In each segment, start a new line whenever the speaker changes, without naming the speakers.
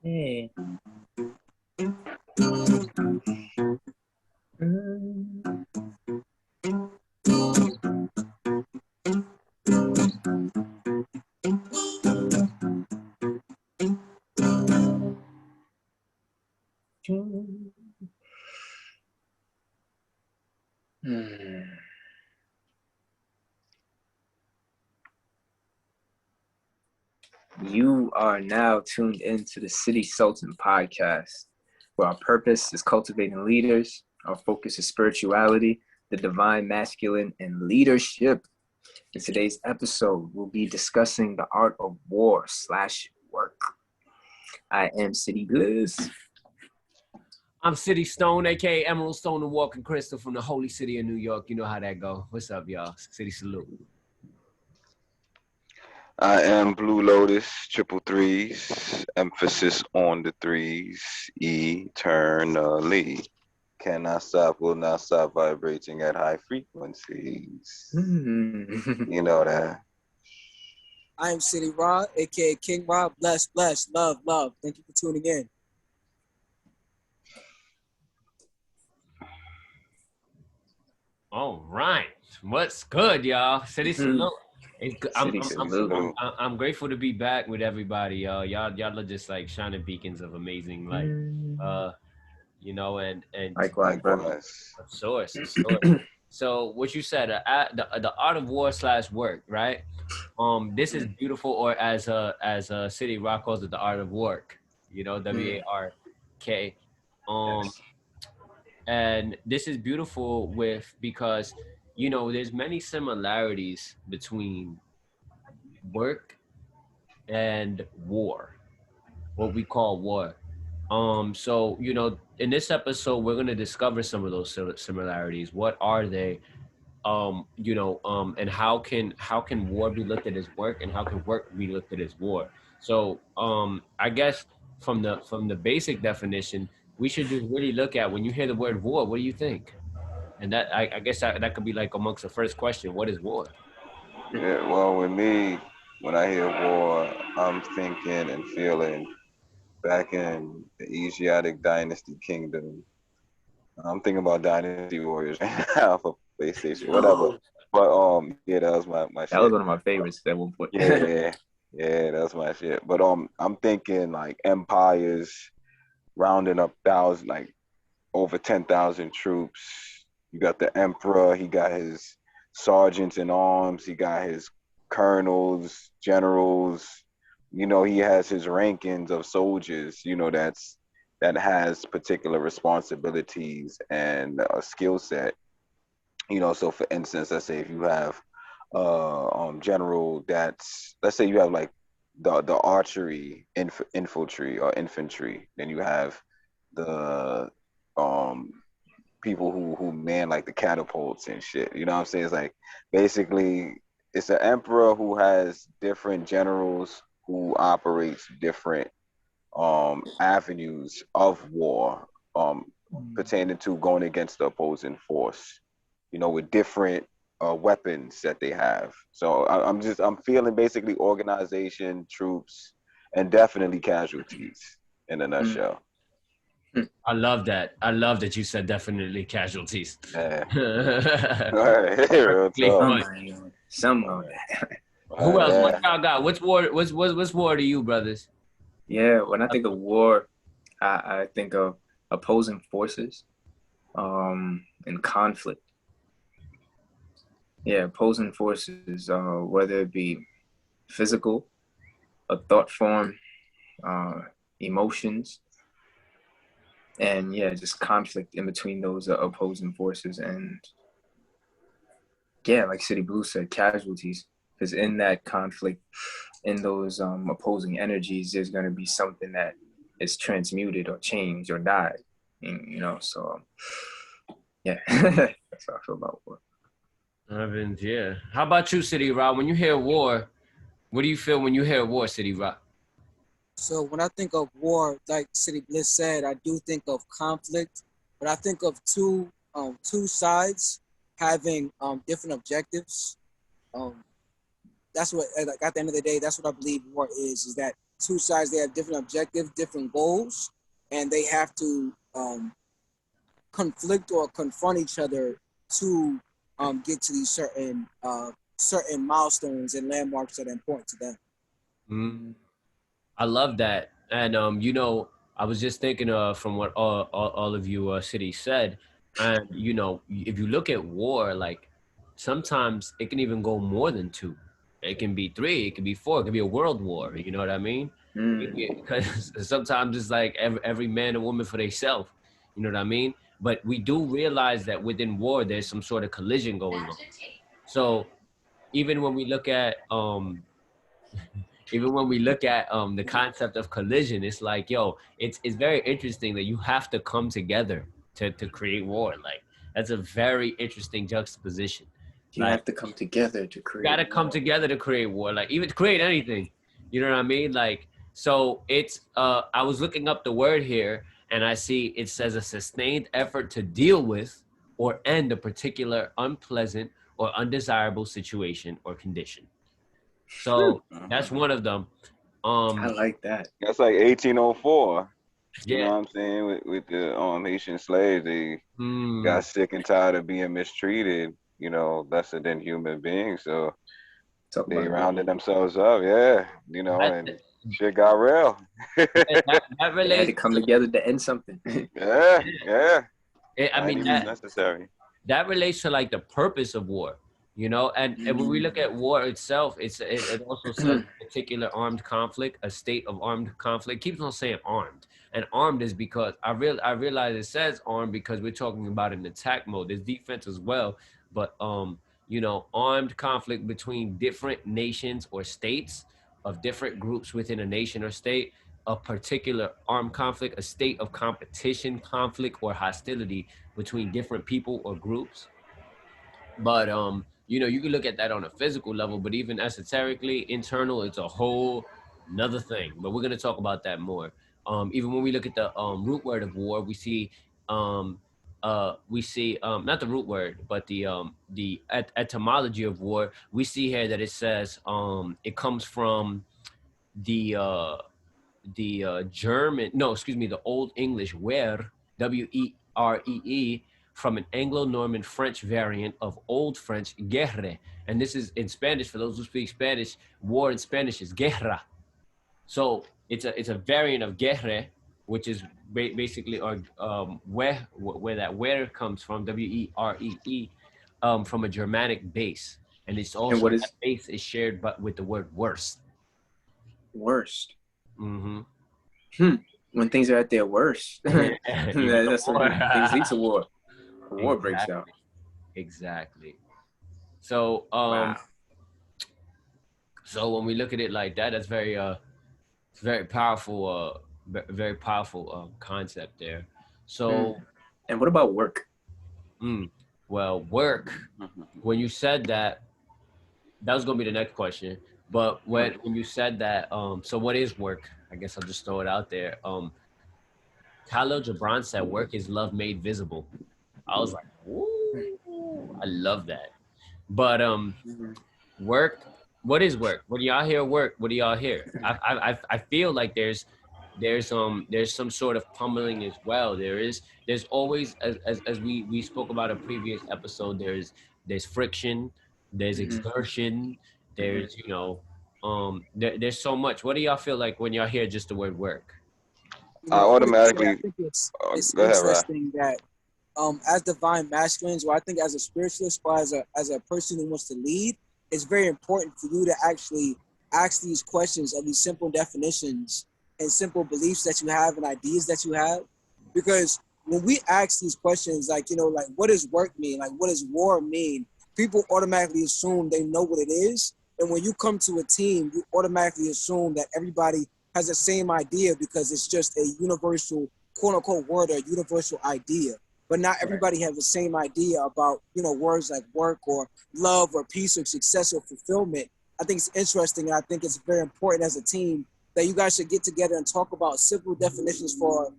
Hey. You are now tuned into the City Sultan podcast, where our purpose is cultivating leaders, our focus is spirituality, the divine masculine, and leadership. In today's episode, we'll be discussing the art of war/work. I am City Bliss.
I'm City Stone, aka Emerald Stone, the Walking Crystal from the holy city of New York. You know how that go. What's up, y'all? City salute.
I am Blue Lotus, triple threes, emphasis on the threes, eternally. Cannot stop, will not stop vibrating at high frequencies. You know that.
I am City Ra, aka King Ra. Bless, love, love. Thank you for tuning in.
All right. What's good, y'all? City salute. I'm grateful to be back with everybody, y'all. Y'all are just like shining beacons of amazing light. You know, and
Likewise, brother.
Of source. So what you said, the art of war/work, right? This is beautiful, or as a City Rock calls it, the art of work. You know, WARK.
Yes.
And this is beautiful because you know there's many similarities between work and war, what we call war. So you know, in this episode, we're gonna discover some of those similarities. What are they? And how can war be looked at as work, and how can work be looked at as war? So I guess from the basic definition, we should just really look at, when you hear the word war, what do you think? And that I guess that could be like amongst the first question: what is war?
Yeah, well, with me, when I hear war, I'm thinking and feeling back in the Asiatic Dynasty Kingdom. I'm thinking about Dynasty Warriors right now for PlayStation, whatever. But yeah, that was my
That
shit.
was one of my favorites at one point.
Yeah, that's my shit. But I'm thinking like empires rounding up like over 10,000 troops. You got the emperor. He got his sergeants in arms. He got his colonels, generals. You know, he has his rankings of soldiers. You know, that has particular responsibilities and a skill set. You know, so for instance, let's say if you have general let's say you have like the archery infantry, then you have the people who man like the catapults and shit. You know what I'm saying? It's like basically it's an emperor who has different generals who operates different avenues of war pertaining to going against the opposing force, you know, with different weapons that they have. So I'm feeling basically organization, troops, and definitely casualties in a nutshell.
I love that. I love that you said definitely casualties.
Yeah. Real talk.
Some of that.
Who else? What y'all got? What's war to you, brothers?
Yeah, when I think of war, I think of opposing forces, and conflict. Yeah, opposing forces, whether it be physical, a thought form, emotions, and yeah, just conflict in between those opposing forces. And yeah, like City Blue said, casualties, because in that conflict, in those opposing energies, there's going to be something that is transmuted or changed or died. And, you know, so yeah, that's how I feel about war.
Evans, yeah. How about you, City Rock? When you hear war, what do you feel when you hear war, City Rock?
So when I think of war, like City Bliss said, I do think of conflict, but I think of two sides having different objectives. That's what, like, at the end of the day, that's what I believe war is that two sides, they have different objectives, different goals, and they have to conflict or confront each other to get to these certain milestones and landmarks that are important to them.
Mm, I love that. And you know, I was just thinking from what all of you cities said, and you know, if you look at war, like sometimes it can even go more than two. It can be three, it can be four, it could be a world war. You know what I mean? Because sometimes it's like every man and woman for themselves. You know what I mean? But we do realize that within war, there's some sort of collision going on. So even when we look at the concept of collision, it's like, yo, it's very interesting that you have to come together to create war. Like that's a very interesting juxtaposition.
You
Like
have to come together to
you
create.
gotta come together to create war. Like even to create anything. You know what I mean? Like so it's I was looking up the word here and I see it says a sustained effort to deal with or end a particular unpleasant or undesirable situation or condition. So that's one of them.
I like that.
That's like 1804. You know
Yeah.
what I'm saying? With the Haitian slaves, they
Mm,
got sick and tired of being mistreated, you know, lesser than human beings. So
Talk
they
about it.
rounded themselves up, yeah, you know,
that,
and shit got real.
that
They had to
relates.
come together to end something.
Yeah, yeah.
I mean
Violence is necessary.
that relates to like the purpose of war, you know. And when we look at war itself, it also says particular armed conflict, a state of armed conflict. Keeps on saying armed, and armed is because I realize it says armed because we're talking about an attack mode. There's defense as well, but you know, armed conflict between different nations or states of different groups within a nation or state, a particular armed conflict, a state of competition, conflict, or hostility between different people or groups. But you know, you can look at that on a physical level, but even esoterically, internal, it's a whole another thing. But we're gonna talk about that more. Even when we look at the root word of war, um, we see not the root word, but the etymology of war. We see here that it says it comes from the German, no, excuse me, the Old English where, Weree, from an Anglo-Norman French variant of Old French guerre. And this is in Spanish, for those who speak Spanish, war in Spanish is guerra. So it's a variant of guerre, which is basically where that where comes from, Weree, from a Germanic base. And it's
And
also
what
that
is
base is shared but with the word worst.
worst?
Mm-hmm.
When things are at their worst, that's when things lead to war. War breaks out.
Exactly. So
Wow.
so when we look at it like that, that's very it's very powerful very powerful concept there. So
And what about work?
well, work, when you said that, that was gonna be the next question. But when you said that, so what is work? I guess I'll just throw it out there. Khalil Gibran said work is love made visible. I was like, ooh, I love that. But work, what is work? When y'all hear work, what do y'all hear? I feel like there's some sort of pummeling as well. There's always, as we spoke about a previous episode, there's friction, there's exertion, there's you know there's so much. What do y'all feel like when y'all hear just the word work?
You
I
know, personally, I
automatically
think it's
go ahead, Raf.
interesting that as divine masculines, or I think as a spiritualist or as a person who wants to lead, it's very important for you to actually ask these questions of these simple definitions and simple beliefs that you have and ideas that you have. Because when we ask these questions, like, you know, like what does work mean? Like what does war mean? People automatically assume they know what it is. And when you come to a team, you automatically assume that everybody has the same idea because it's just a universal, quote unquote, word or universal idea. But not everybody has the same idea about, you know, words like work or love or peace or success or fulfillment. I think it's interesting. And I think it's very important as a team that you guys should get together and talk about simple definitions for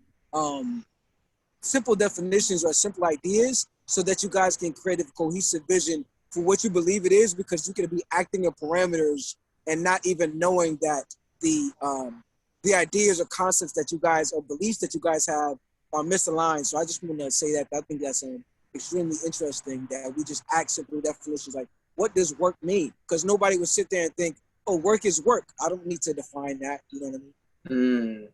simple definitions or simple ideas so that you guys can create a cohesive vision for what you believe it is, because you can be acting in parameters and not even knowing that the the ideas or concepts that you guys or beliefs that you guys have are misaligned. So I just want to say that I think that's extremely interesting that we just ask simple definitions like, what does work mean? Because nobody would sit there and think, oh, work is work. I don't need to define that. You know what I mean?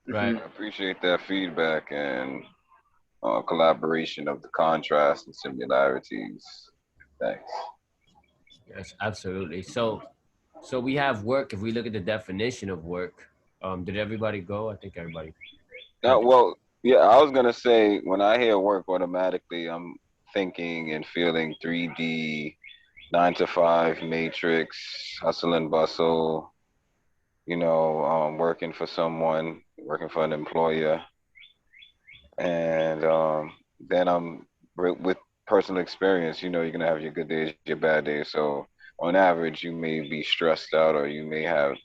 Right.
I appreciate that feedback and collaboration of the contrast and similarities. Thanks.
Yes, absolutely. So we have work. If we look at the definition of work, did everybody go? I think everybody.
Well, yeah, I was gonna say when I hear work, automatically I'm thinking and feeling 3D, 9 to 5 matrix, hustle and bustle. Working for someone, working for an employer, and then with personal experience. You're gonna have your good days, your bad days. So on average, you may be stressed out, or you may have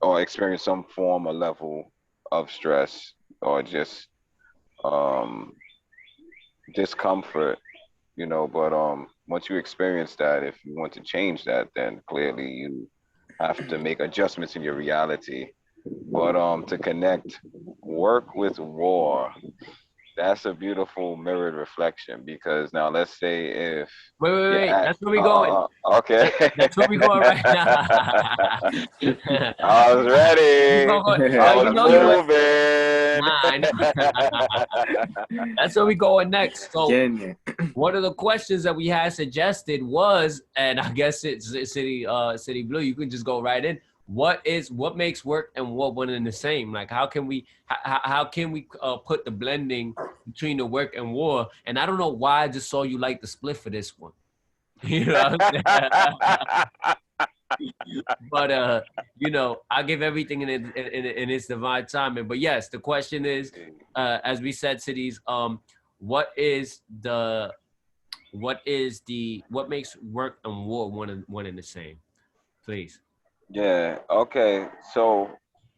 or experience some form or level of stress, or just um, discomfort. But once you experience that, if you want to change that, then clearly you have to make adjustments in your reality. But to connect work with war, that's a beautiful mirrored reflection, because now let's say if you're
Wait.
at
That's where we going.
okay.
That's where we going right now.
I was
We
ready.
gonna go.
I
Yo, you
was
know you.
moving.
Nah, I know. That's where we going next. So
Again,
one of the questions that we had suggested was, and I guess it's City Blue. You can just go right in. What makes work and what one and the same? Like how can we put the blending between the work and war? And I don't know why I just saw you like the split for this one. You know, but I give everything in its divine timing. But yes, the question is, as we said, cities, what makes work and war one and the same? Please.
Yeah, okay. So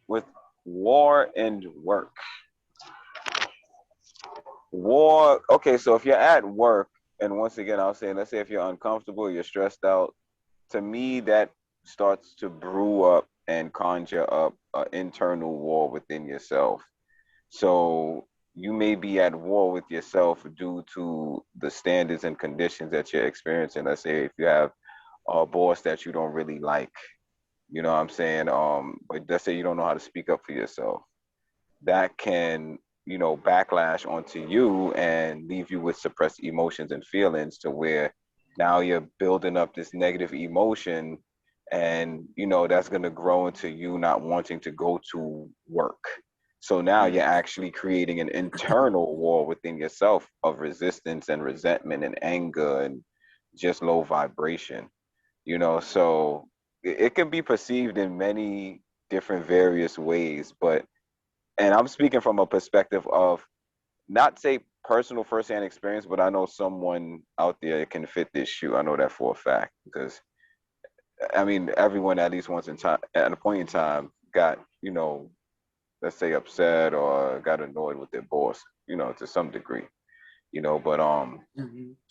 with war and work. Okay, so if you're at work, and once again, I'll say, let's say if you're uncomfortable, you're stressed out, to me, that starts to brew up and conjure up an internal war within yourself. So you may be at war with yourself due to the standards and conditions that you're experiencing. Let's say if you have a boss that you don't really like, you know what I'm saying? But let's say you don't know how to speak up for yourself. That can, backlash onto you and leave you with suppressed emotions and feelings, to where now you're building up this negative emotion, and that's going to grow into you not wanting to go to work. So now you're actually creating an internal war within yourself of resistance and resentment and anger and just low vibration. So it can be perceived in many different various ways. And I'm speaking from a perspective of, not say personal firsthand experience, but I know someone out there can fit this shoe. I know that for a fact, because I mean, everyone at least once in time, at a point in time, got, let's say upset or got annoyed with their boss, to some degree, but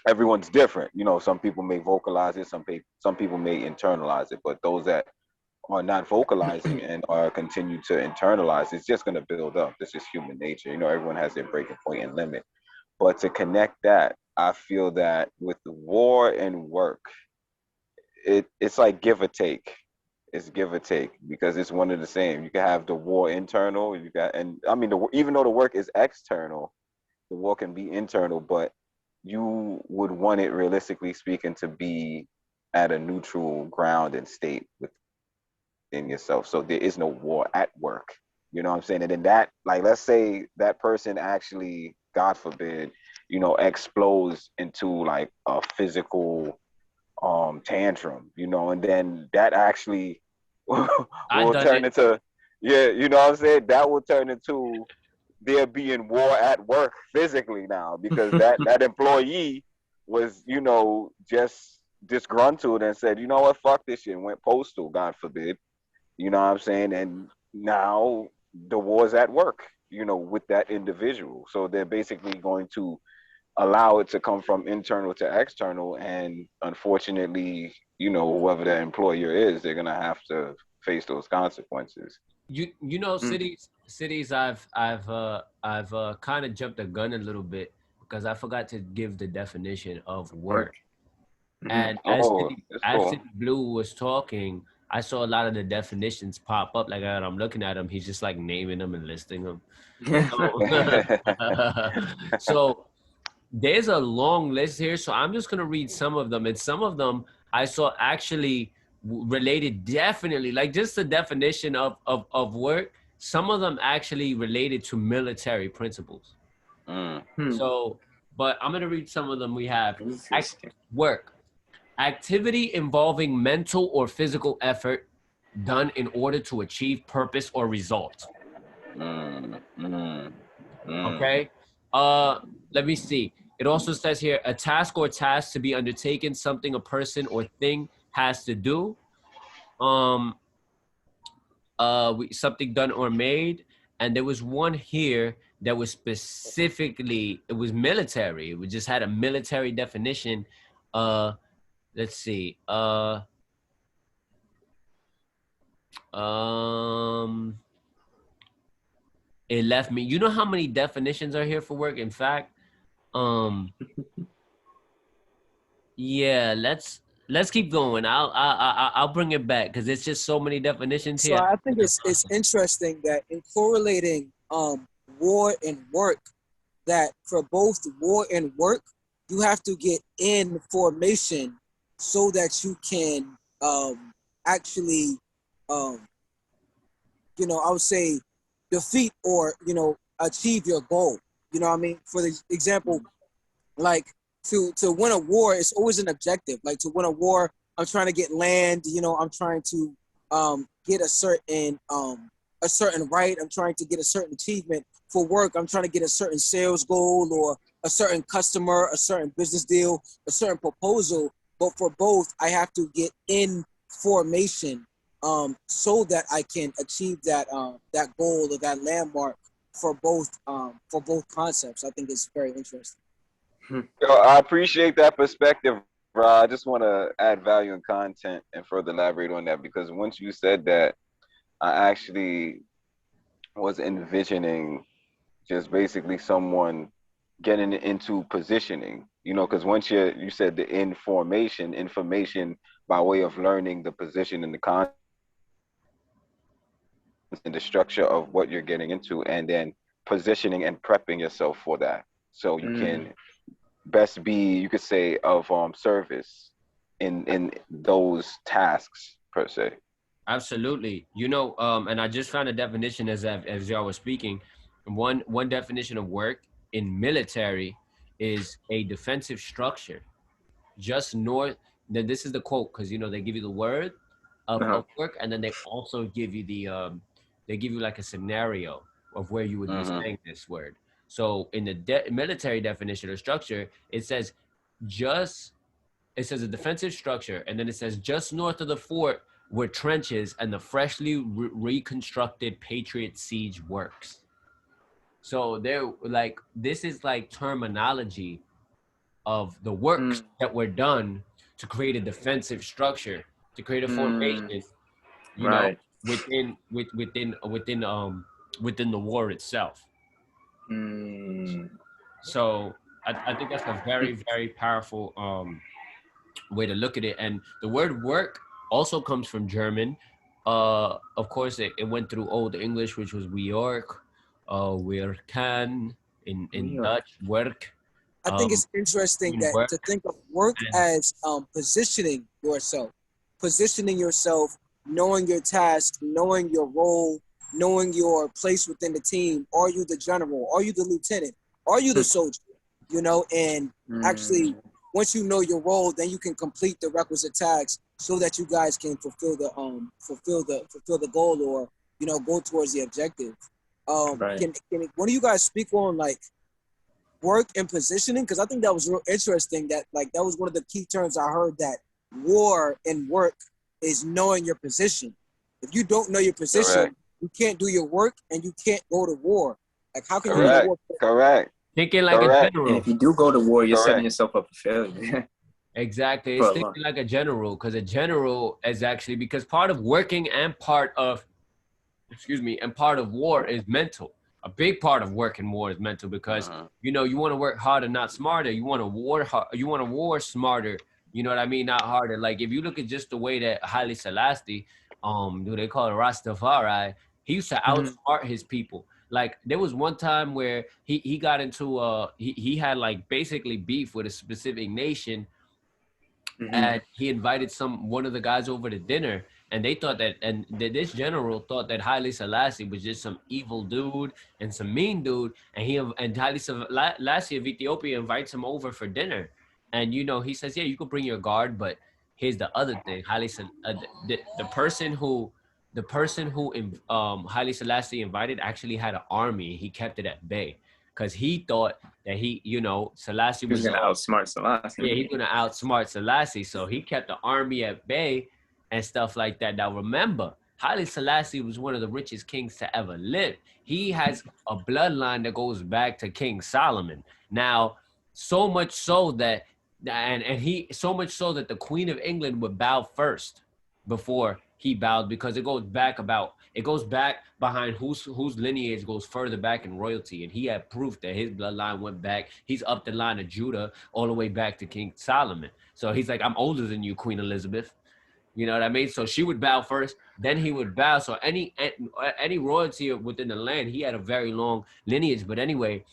everyone's different. Some people may vocalize it, some people may internalize it, but those that are not vocalizing and are continue to internalize, it's just going to build up. This is human nature. Everyone has their breaking point and limit. But to connect that, I feel that with the war and work, it's like give or take. It's give or take, because it's one of the same. You can have the war internal, and I mean, even though the work is external, the war can be internal, but you would want it, realistically speaking, to be at a neutral ground and state within yourself. So there is no war at work. You know what I'm saying? And then that, like, let's say that person actually, God forbid, explodes into like a physical tantrum, and then that actually will turn into, yeah, you know what I'm saying? That will turn into there being war at work physically now, because that employee was, just disgruntled and said, you know what, fuck this shit, and went postal, God forbid. You know what I'm saying? And now the war's at work, with that individual. So they're basically going to allow it to come from internal to external. And unfortunately, whoever that employer is, they're going to have to face those consequences.
You know, cities I've kind of jumped the gun a little bit because I forgot to give the definition of work. And
Oh, that's
as
cool.
City Blue was talking, I saw a lot of the definitions pop up. Like I'm looking at him, he's just like naming them and listing them. So, so there's a long list here. So I'm just gonna read some of them, and some of them I saw actually related definitely, like just the definition of work. Some of them actually related to military principles. So, but I'm gonna read some of them. We have work. Activity involving mental or physical effort done in order to achieve purpose or result. Okay. Let me see. It also says here a task or tasks to be undertaken, something a person or thing has to do. Something done or made. And there was one here that was specifically, it was military. It just had a military definition. Let's see. It left me. You know how many definitions are here for work? In fact, yeah. Let's keep going. I'll bring it back because it's just so many definitions
So
here.
I think it's interesting that in correlating war and work, that for both war and work, you have to get in formation so that you can actually I would say defeat or achieve your goal. You know what I mean? For the example, like to win a war, it's always an objective. Like to win a war, I'm trying to get land. I'm trying to get a certain right. I'm trying to get a certain achievement. For work, I'm trying to get a certain sales goal or a certain customer, a certain business deal, a certain proposal. But for both, I have to get in formation so that I can achieve that that goal or that landmark for both concepts. I think it's very interesting.
Yo, I appreciate that perspective, bro. I just want to add value and content and further elaborate on that because once you said that, I actually was envisioning just basically someone getting into positioning, because once you said the information by way of learning the position and the content and the structure of what you're getting into, and then positioning and prepping yourself for that. So you can best be, you could say, of service in those tasks per se.
Absolutely. And I just found a definition as y'all was speaking. One definition of work in military is a defensive structure just north. Then this is the quote because they give you the word of work, and then they also give you they give you like a scenario of where you would be saying this word. So in the military definition or structure, it says a defensive structure, and then it says just north of the fort were trenches and the freshly reconstructed Patriot siege works. So they're like, this is like terminology of the works that were done to create a defensive structure, to create a formation, within the war itself. So I think that's a very, very powerful way to look at it. And the word work also comes from German. Of course, it went through Old English, which was werk, werken, in Dutch, work.
I think it's interesting that to think of work as positioning yourself, knowing your task, knowing your role, knowing your place within the team. Are you the general? Are you the lieutenant? Are you the soldier? And actually, once you know your role, then you can complete the requisite tasks so that you guys can fulfill the goal or go towards the objective. Can one of you guys speak on like work and positioning? Because I think that was real interesting. That was one of the key terms I heard, that war and work is knowing your position. If you don't know your position, you can't do your work and you can't go to war. Like how can you go to war?
Correct.
Thinking like a general.
And if you do go to war, you're setting yourself up for failure.
Exactly. It's thinking like a general, because a general is actually, because part of working and part of excuse me, and part of war is mental. A big part of work in war is mental because you know you want to work harder, not smarter. You want to war hard, you want to war smarter. You know what I mean? Not harder. Like if you look at just the way that Haile Selassie, do they call it Rastafari? He used to outsmart his people. Like there was one time where he got into he had like basically beef with a specific nation, and he invited one of the guys over to dinner, and they thought that, and this general thought that Haile Selassie was just some evil dude and some mean dude, and Haile Selassie of Ethiopia invites him over for dinner, and you know he says, yeah, you can bring your guard, but here's the other thing: the person who Haile Selassie invited actually had an army. He kept it at bay because he thought that Selassie
was gonna outsmart Selassie.
Yeah, he's gonna outsmart Selassie. So he kept the army at bay and stuff like that. Now remember, Haile Selassie was one of the richest kings to ever live. He has a bloodline that goes back to King Solomon. Now, so much so that the Queen of England would bow first before he bowed, because it goes back behind whose lineage goes further back in royalty, and he had proof that his bloodline went back. He's up the line of Judah all the way back to King Solomon. So he's like, I'm older than you, Queen Elizabeth. You know what I mean? So she would bow first, then he would bow. So any royalty within the land, he had a very long lineage. But anyway,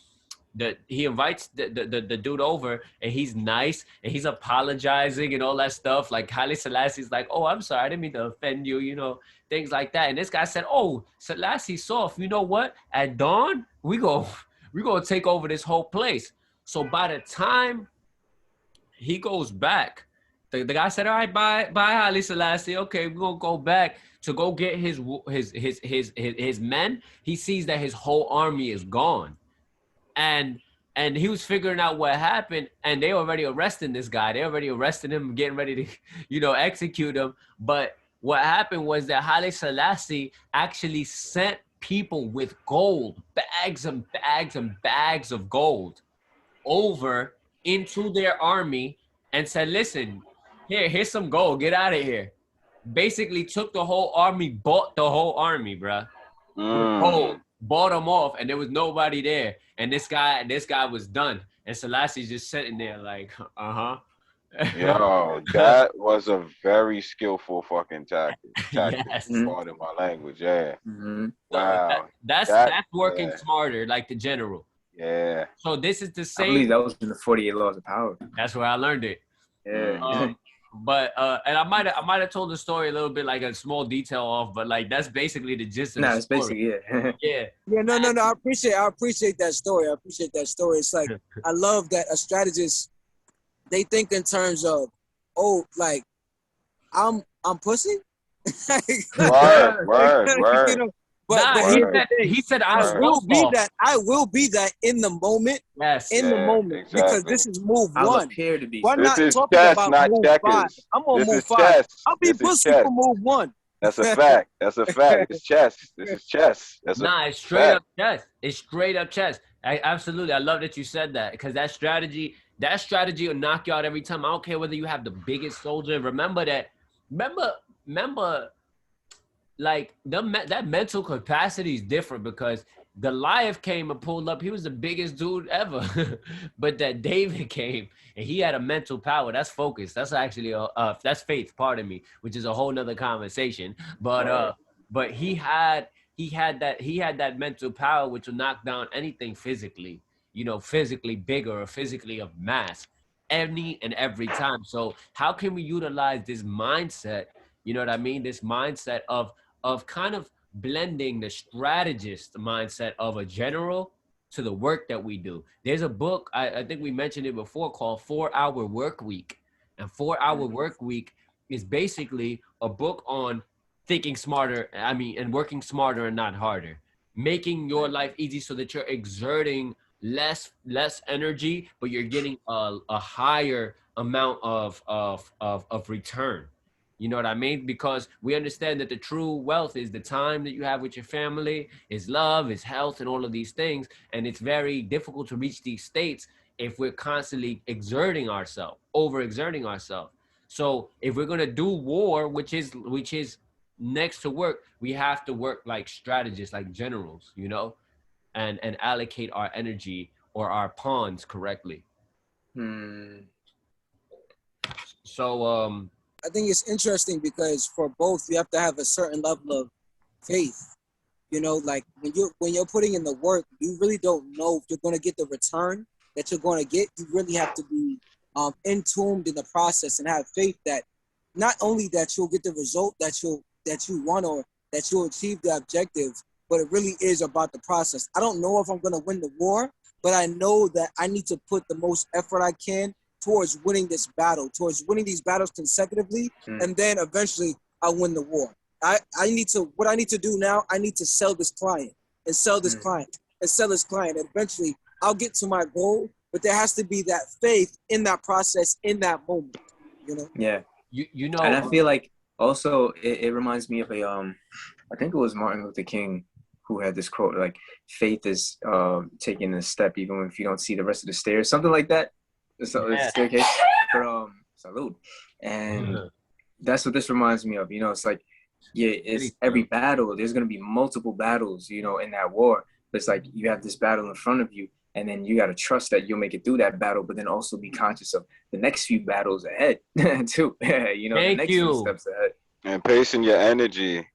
he invites the dude over, and he's nice, and he's apologizing and all that stuff. Like Haile Selassie's like, oh, I'm sorry, I didn't mean to offend you, you know, things like that. And this guy said, oh, Selassie's soft. You know what? At dawn, we gonna take over this whole place. So by the time he goes back, the guy said, all right, bye Haile Selassie. Okay, we're gonna go back to go get his men. He sees that his whole army is gone. And he was figuring out what happened, and they already arresting this guy. They already arrested him, getting ready to, execute him. But what happened was that Haile Selassie actually sent people with gold, bags and bags and bags of gold, over into their army and said, listen, here's some gold, get out of here. Basically took the whole army, bought the whole army, bruh. Gold. Bought them off, and there was nobody there, and this guy was done, and Selassie's just sitting there like,
Yo, that was a very skillful fucking tactic.
Yes.
Part of my language, yeah.
Wow, that's working smarter, like the general.
Yeah.
So this is the same.
I believe that was in the 48 Laws of Power.
That's where I learned it.
Yeah.
But and I might have told the story a little bit, like a small detail off, but like that's basically the gist of the story.
Basically, yeah.
Yeah, no. I appreciate that story. It's like I love that a strategist, they think in terms of, oh, like I'm pussy.
Word.
You know,
he said I
will be that. I will be that in the moment.
Yes.
In the moment, exactly. Because this is move
I'll
one.
appear to be.
We're not talking
chess,
about
not
move
checkers.
5. I'm on
this
move 5.
Chess.
I'll be pussy for move 1.
That's a fact. It's chess. This is chess.
It's straight up chess. It's straight up chess. Absolutely. I love that you said that, because that strategy will knock you out every time. I don't care whether you have the biggest soldier. Remember, like that mental capacity is different, because Goliath came and pulled up. He was the biggest dude ever. But that David came and he had a mental power. That's focus. That's actually that's faith, pardon me, which is a whole nother conversation. But he had that mental power which will knock down anything physically, physically bigger or physically of mass, any and every time. So how can we utilize this mindset? You know what I mean? This mindset of kind of blending the strategist mindset of a general to the work that we do. There's a book, I think we mentioned it before, called 4-Hour Work Week. And 4-Hour Work Week is basically a book on thinking smarter, and working smarter and not harder. Making your life easy so that you're exerting less energy, but you're getting a higher amount of return. You know what I mean? Because we understand that the true wealth is the time that you have with your family, is love, is health, and all of these things. And it's very difficult to reach these states if we're constantly exerting ourselves, overexerting ourselves. So if we're going to do war, which is next to work, we have to work like strategists, like generals, you know, and allocate our energy or our pawns correctly. So
I think it's interesting because for both, you have to have a certain level of faith. You know, like when you're putting in the work, you really don't know if you're going to get the return that you're going to get. You really have to be entombed in the process and have faith that not only that you'll get the result that you want or that you'll achieve the objective, but it really is about the process. I don't know if I'm going to win the war, but I know that I need to put the most effort I can towards winning this battle, towards winning these battles consecutively, and then eventually I'll win the war. I need to, what I need to do now, I need to sell this client and sell this client and sell this client. And eventually I'll get to my goal, but there has to be that faith in that process, in that moment, you know?
Yeah.
you know,
And I feel like also it reminds me of I think it was Martin Luther King who had this quote, like, faith is taking a step even if you don't see the rest of the stairs, something like that. So it's staircase. But salute. And that's what this reminds me of. You know, it's like, yeah, it's every battle. There's gonna be multiple battles, you know, in that war. But it's like you have this battle in front of you, and then you gotta trust that you'll make it through that battle, but then also be conscious of the next few battles ahead too. You know, the next few steps ahead.
And pacing your energy.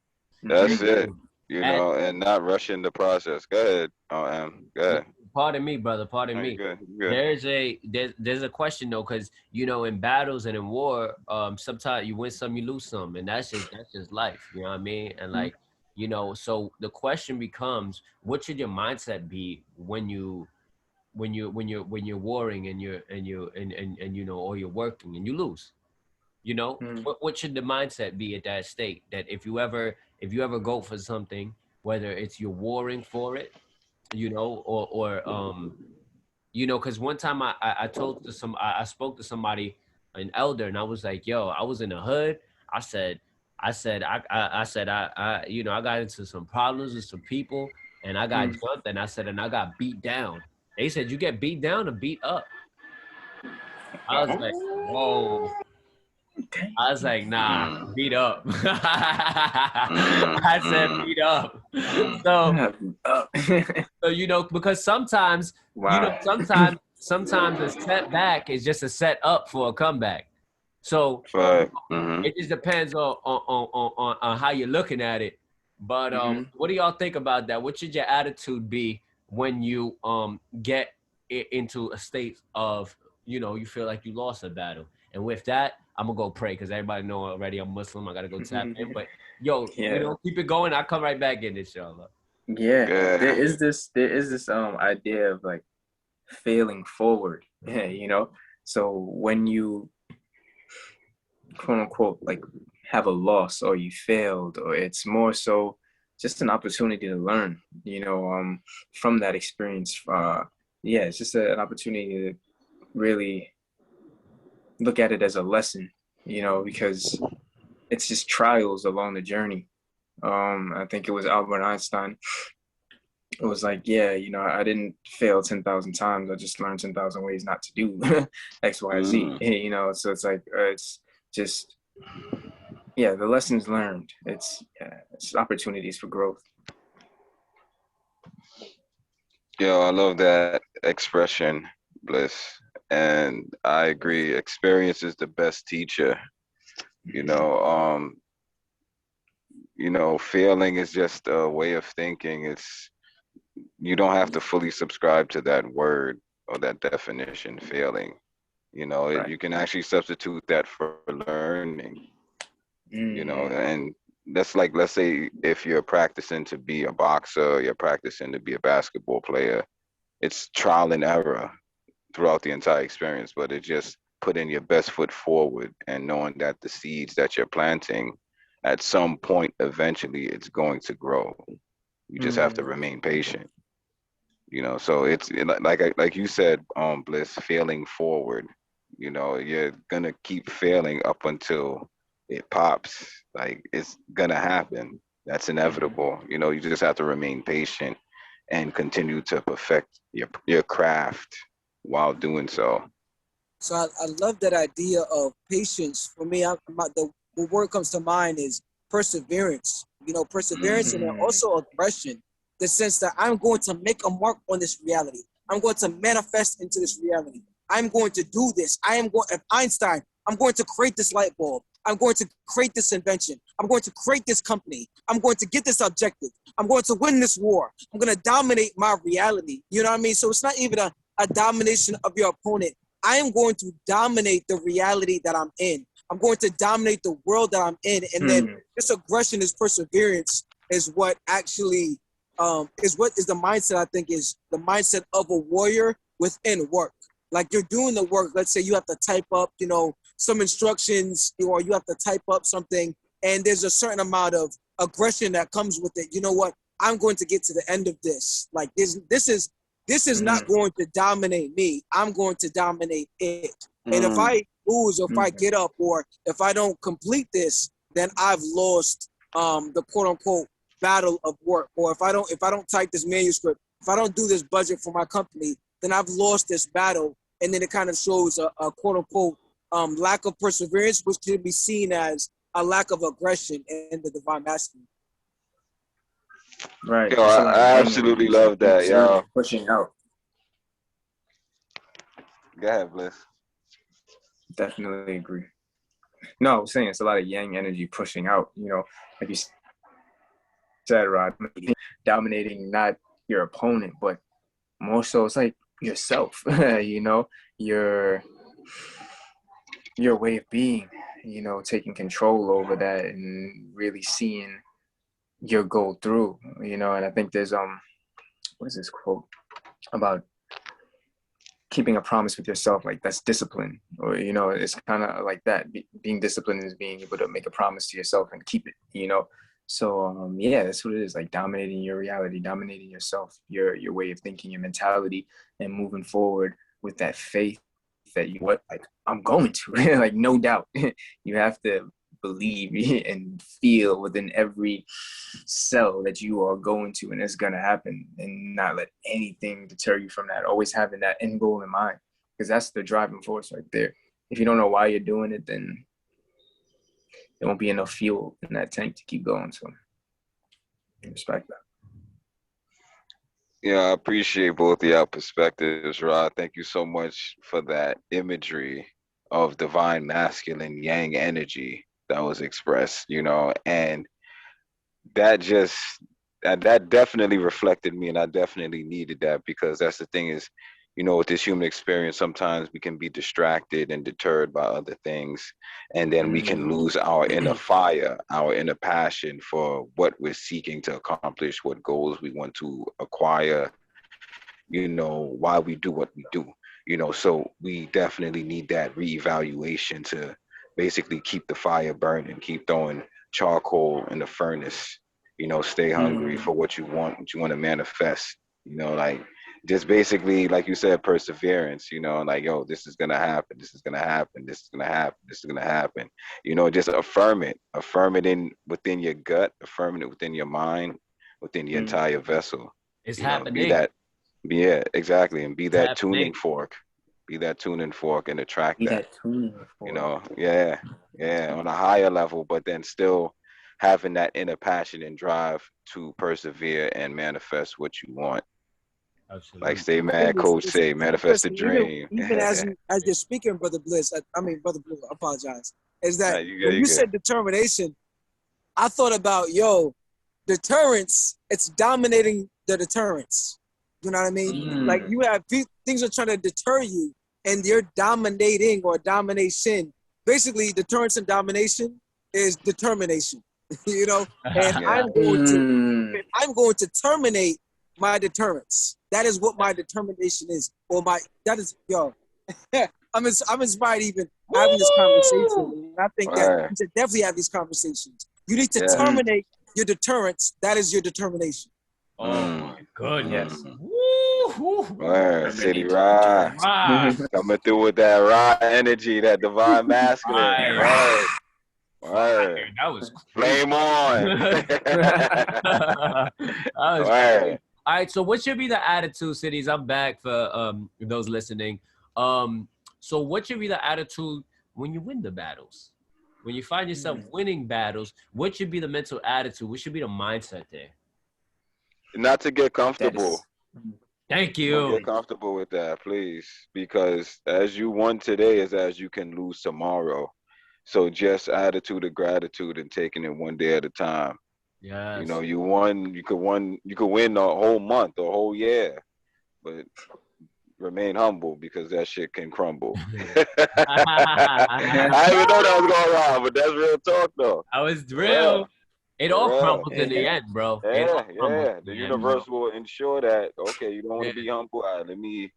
That's it. You know, and not rushing the process. Go ahead. Go ahead.
Pardon me, brother. Pardon me.
Good.
There's a question though, because you know, in battles and in war, sometimes you win some, you lose some, and that's just life. You know what I mean? And like, you know, so the question becomes, what should your mindset be when you're warring and you know, or you're working and you lose? You know, what should the mindset be at that state? That if you ever go for something, whether it's you're warring for it, you know, or you know, because one time I spoke to somebody, an elder, and I was like, yo, I was in the hood. I said, you know, I got into some problems with some people, and I got jumped, and I got beat down. They said, you get beat down or beat up? I was like, whoa. I was like, nah, beat up. I said beat up. So, you know, because sometimes, you know, sometimes a setback is just a set up for a comeback. So it just depends on how you're looking at it. But what do y'all think about that? What should your attitude be when you get into a state of, you know, you feel like you lost a battle? And with that, I'm gonna go pray because everybody know already I'm Muslim. I gotta go tap in. But yo, you know, keep it going. I'll come right back in, inshallah.
Yeah, there is this idea of like failing forward. You know, so when you quote unquote like have a loss or you failed, or it's more so just an opportunity to learn. You know, from that experience. Yeah, it's just an opportunity to really look at it as a lesson, you know, because it's just trials along the journey. I think it was Albert Einstein. It was like, yeah, you know, I didn't fail 10,000 times. I just learned 10,000 ways not to do X, Y, Z, you know? So it's like, it's just, yeah, the lessons learned. It's opportunities for growth.
Yo, I love that expression, Bliss. And I agree, experience is the best teacher. You know, failing is just a way of thinking. You don't have to fully subscribe to that word or that definition, failing. You know, you can actually substitute that for learning. You know, and that's like, let's say if you're practicing to be a boxer, you're practicing to be a basketball player, it's trial and error throughout the entire experience, but it's just putting your best foot forward and knowing that the seeds that you're planting at some point, eventually it's going to grow. You just have to remain patient, you know? So it's like you said, Bliss, failing forward, you know, you're gonna keep failing up until it pops. Like, it's gonna happen. That's inevitable. You know, you just have to remain patient and continue to perfect your craft while doing so.
So I love that idea of patience. For me, the word comes to mind is perseverance. You know, perseverance and then also aggression. The sense that I'm going to make a mark on this reality. I'm going to manifest into this reality. I'm going to do this. I am going, if Einstein, I'm going to create this light bulb. I'm going to create this invention. I'm going to create this company. I'm going to get this objective. I'm going to win this war. I'm going to dominate my reality. You know what I mean? So it's not even a domination of your opponent. I am going to dominate the reality that I'm in. I'm going to dominate the world that I'm in. And then this aggression, this perseverance is what actually is the mindset, I think, is the mindset of a warrior within work. Like you're doing the work. Let's say you have to type up, you know, some instructions, or you have to type up something, and there's a certain amount of aggression that comes with it. You know what? I'm going to get to the end of this. Like this is not going to dominate me. I'm going to dominate it. And if I lose, or if I get up, or if I don't complete this, then I've lost the quote unquote battle of work. Or if I don't type this manuscript, if I don't do this budget for my company, then I've lost this battle. And then it kind of shows a quote unquote lack of perseverance, which can be seen as a lack of aggression in the divine masculine.
Right.
Yo, I absolutely love that, yo.
Pushing out.
Go ahead, Bliss.
Definitely agree. No, I was saying it's a lot of yang energy pushing out, you know, like you said, Rod, dominating not your opponent, but more so it's like yourself, you know, your way of being, you know, taking control over that and really seeing your goal through, you know. And I think there's what is this quote about keeping a promise with yourself, like that's discipline, or you know, it's kind of like that. Being disciplined is being able to make a promise to yourself and keep it, you know. So yeah, that's what it is, like dominating your reality, dominating yourself, your way of thinking, your mentality, and moving forward with that faith that you like I'm going to like no doubt. You have to believe and feel within every cell that you are going to, and it's gonna happen, and not let anything deter you from that. Always having that end goal in mind, because that's the driving force right there. If you don't know why you're doing it, then there won't be enough fuel in that tank to keep going. So I respect that.
Yeah, I appreciate both of y'all perspectives, Rod. Thank you so much for that imagery of divine masculine yang energy that was expressed, you know, and that definitely reflected me, and I definitely needed that, because that's the thing is, you know, with this human experience, sometimes we can be distracted and deterred by other things, and then we can lose our inner fire, our inner passion for what we're seeking to accomplish, what goals we want to acquire, you know, why we do what we do, you know. So we definitely need that reevaluation to basically keep the fire burning, keep throwing charcoal in the furnace, you know, stay hungry for what you want to manifest, you know, like just basically, like you said, perseverance, you know, like, yo, this is going to happen. This is going to happen. This is going to happen. This is going to happen. You know, just affirm it within your gut, affirm it within your mind, within your entire vessel.
It's
you know,
happening.
Be that, yeah, exactly. And be that
happening.
tuning fork. Be that tuning fork and attract
Be
that.
tuning fork.
You know, yeah, on a higher level, but then still having that inner passion and drive to persevere and manifest what you want.
Absolutely.
Like stay mad, coach say, manifest the dream.
Even as you're speaking, Brother Bliss, Brother Blue, I apologize. Is that when you
good.
said determination, I thought about, deterrence, it's dominating the deterrence. You know what I mean? Like you have things are trying to deter you, and you're dominating or domination. Basically, deterrence and domination is determination. You know, and I'm going to terminate my deterrence. That is what my determination is, I'm inspired even having this conversation. And I think that you should definitely have these conversations. You need to terminate your deterrence. That is your determination.
Oh my goodness.
Word, City Rod. Coming through with that raw energy, that divine masculine. Word.
That was
flame on.
That was crazy. All right, so what should be the attitude, cities? I'm back for those listening. So what should be the attitude when you win the battles? when you find yourself winning battles, what should be the mental attitude? What should be the mindset there?
Not to get
That
comfortable.
is,
Thank
Don't
you.
get comfortable with that, please. Because as you won today is as you can lose tomorrow. So just attitude of gratitude and taking it one day at a time. You know,
Yes.
you won, you could win a whole month, a whole year, but remain humble because that shit can crumble. I didn't even know that was going on, but that's real talk though.
I was
For real.
real. It
For
all
real.
crumbles in the end, bro. It all
Yeah,
crumbles
yeah.
in
The
the end, bro.
universe will ensure that. Okay, you don't want
Yeah.
to be humble. All right,
Let me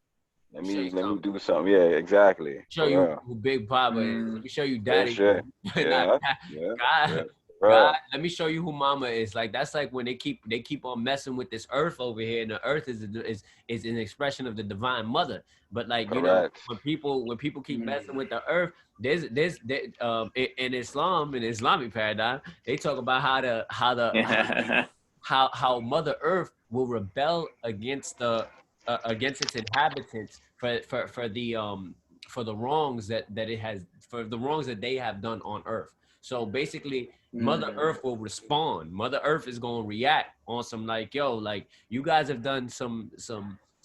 show you
let me
something.
do something. Yeah, exactly.
Show you
For real.
who Big Papa is. Let
mm,
me show you
Real
Daddy.
shit.
Not
Yeah, yeah, yeah.
God.
For
God,
real.
let me show you who Mama is. Like that's like when they keep on messing with this earth over here, and the earth is an expression of the divine mother. But like you know,
Correct.
when people keep messing
mm.
with the earth, in Islam, in the Islamic paradigm, they talk about how Mother Earth will rebel against the against its inhabitants for the wrongs that it has for the wrongs that they have done on Earth. So basically, Mother
Mm,
Earth will respond. Mother Earth is gonna react on some like, yo, like you guys have done some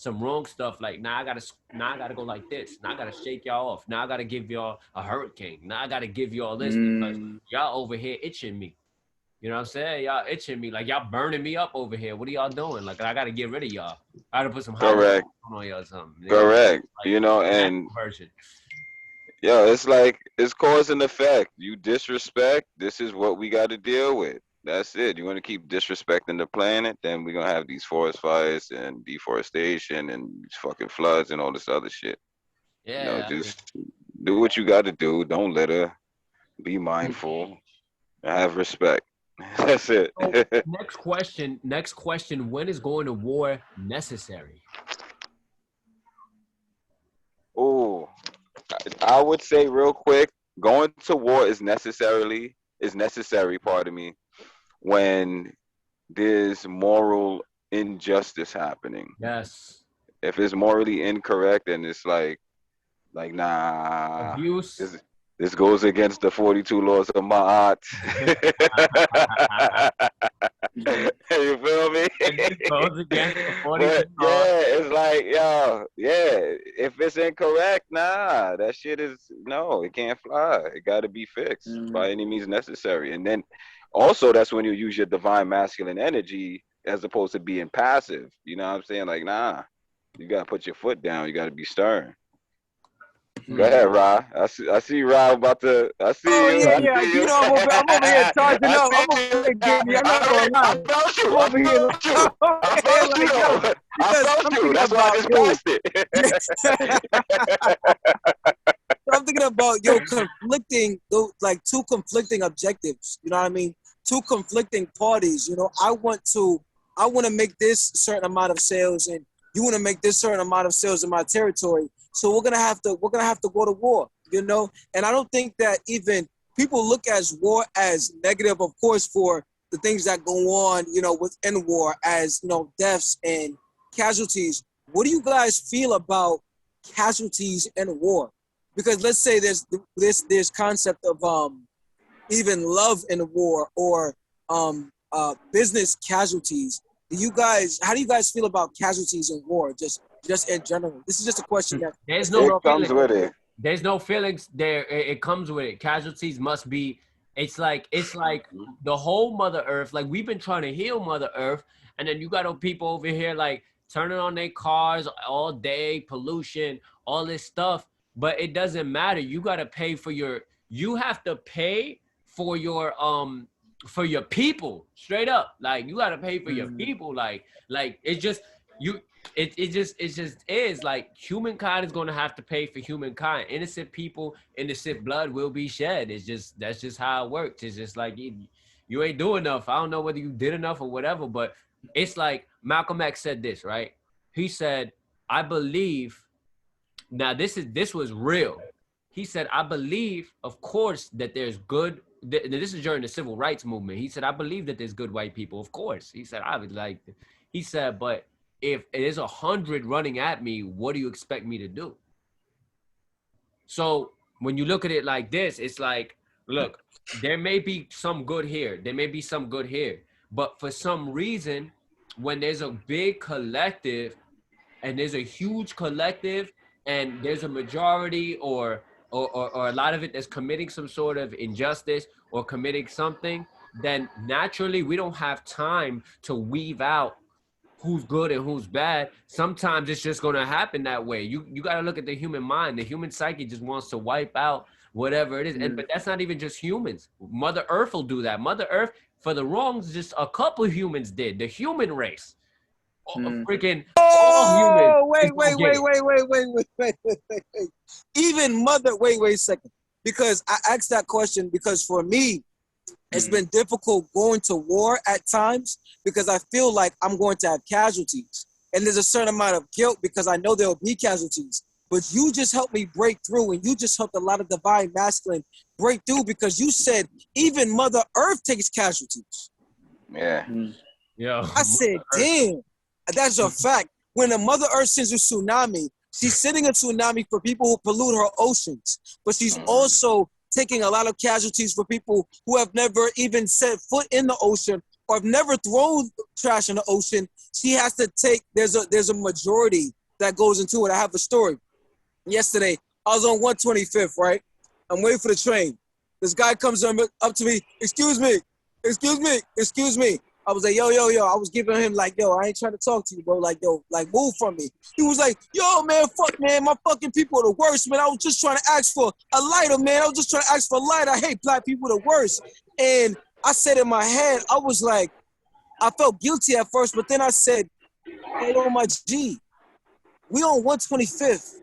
wrong stuff. Like now I gotta go like this. Now I gotta shake y'all off. Now I gotta give y'all a hurricane. Now I gotta give y'all this because
mm.
y'all over here itching me. You know what I'm saying? Y'all itching me. Like y'all burning me up over here. What are y'all doing? Like I gotta get rid of y'all. I gotta put some hot water
Correct.
on y'all or something. You know what I'm
Correct.
saying?
You know,
Like
and
natural version.
yeah, it's like it's cause and effect. You disrespect, this is what we got to deal with. That's it. You want to keep disrespecting the planet, then we're gonna have these forest fires and deforestation and these fucking floods and all this other shit. You know,
Yeah.
just do what you got to do. Don't litter. Be mindful. Have respect. That's it.
So next question. Next question. When is going to war necessary?
Oh, I would say real quick, going to war is necessary. Pardon me. When there's moral injustice happening.
Yes.
If it's morally incorrect, then it's like nah,
Abuse.
this goes against the 42 laws of Ma'at. You feel me?
And this goes against the 42
But
laws.
yeah, it's like yo, yeah. If it's incorrect, nah, that shit is no, it can't fly. It got to be fixed by
Mm,
any means necessary. And then also, that's when you use your divine masculine energy as opposed to being passive. You know what I'm saying? Like, nah, you gotta put your foot down. You gotta be stern. Go
Hmm.
ahead, Ra. I see Ra about to. I see
Oh
you.
yeah,
I
yeah.
see
You
you.
know I'm over here charging
I
up.
see
I'm over
you.
here getting. I'm not gonna lie.
I felt you.
I'm
I
over here like,
felt you.
I'm over
I
here
felt you
like yo,
though. I
because
felt
I'm
you.
thinking
That's why I
about
just
yo.
passed it.
I'm thinking about yo conflicting, like two conflicting objectives. You know what I mean? Two conflicting parties. You know, I want to make this certain amount of sales, and you want to make this certain amount of sales in my territory. So we're gonna have to go to war. You know, and I don't think that even people look at war as negative, of course, for the things that go on. You know, within war, as you know, deaths and casualties. What do you guys feel about casualties in war? Because let's say there's this concept of even love in a war or business casualties. How do you guys feel about casualties in war? Just in general. This is just a question
There's
that's
no
It
thrown out
comes
feeling.
with it.
There's no feelings there. It comes with it. Casualties must be. It's like the whole Mother Earth. Like we've been trying to heal Mother Earth, and then you got people over here like turning on their cars all day, pollution, all this stuff. But it doesn't matter. You got to pay for your. You have to pay for your people. Straight up, like you got to pay for your
mm,
people. Like it's just you it just is like humankind is going to have to pay for humankind. Innocent people, innocent blood will be shed. That's just how it works. It's just like you ain't doing enough. I don't know whether you did enough or whatever, but it's like Malcolm X said this, right? He said, I believe. Now this was real. He said, I believe, of course, that there's good. This is during the civil rights movement. He said, I believe that there's good white people, of course. He said, I would like. He said, but if there's 100 running at me, what do you expect me to do? So when you look at it like this, it's like look, there may be some good here. There may be some good here. But for some reason, when there's a big collective and there's a huge collective and there's a majority or a lot of it that's committing some sort of injustice or committing something, then naturally we don't have time to weave out who's good and who's bad. Sometimes it's just going to happen that way. You got to look at the human mind. The human psyche just wants to wipe out whatever it is. But that's not even just humans. Mother Earth will do that. Mother Earth, for the wrongs just a couple humans did. The human race. Freaking all humans.
Wait. Even mother, wait a second. Because I asked that question because for me, it's been difficult going to war at times because I feel like I'm going to have casualties. And there's a certain amount of guilt because I know there'll be casualties. But you just helped me break through, and you just helped a lot of divine masculine break through because you said even Mother Earth takes casualties.
Yeah.
I said, damn, that's a fact. When the Mother Earth sends a tsunami, she's sending a tsunami for people who pollute her oceans, but she's also taking a lot of casualties for people who have never even set foot in the ocean or have never thrown trash in the ocean. She has to take, there's a majority that goes into it. I have a story. Yesterday, I was on 125th, right? I'm waiting for the train. This guy comes up to me, excuse me. I was like, yo. I was giving him like, yo, I ain't trying to talk to you, bro. Like, yo, like move from me. He was like, yo, man, fuck, man. My fucking people are the worst, man. I was just trying to ask for a lighter, man. I hate black people the worst. And I said in my head, I was like, I felt guilty at first, but then I said, hey, yo, my G, we on 125th.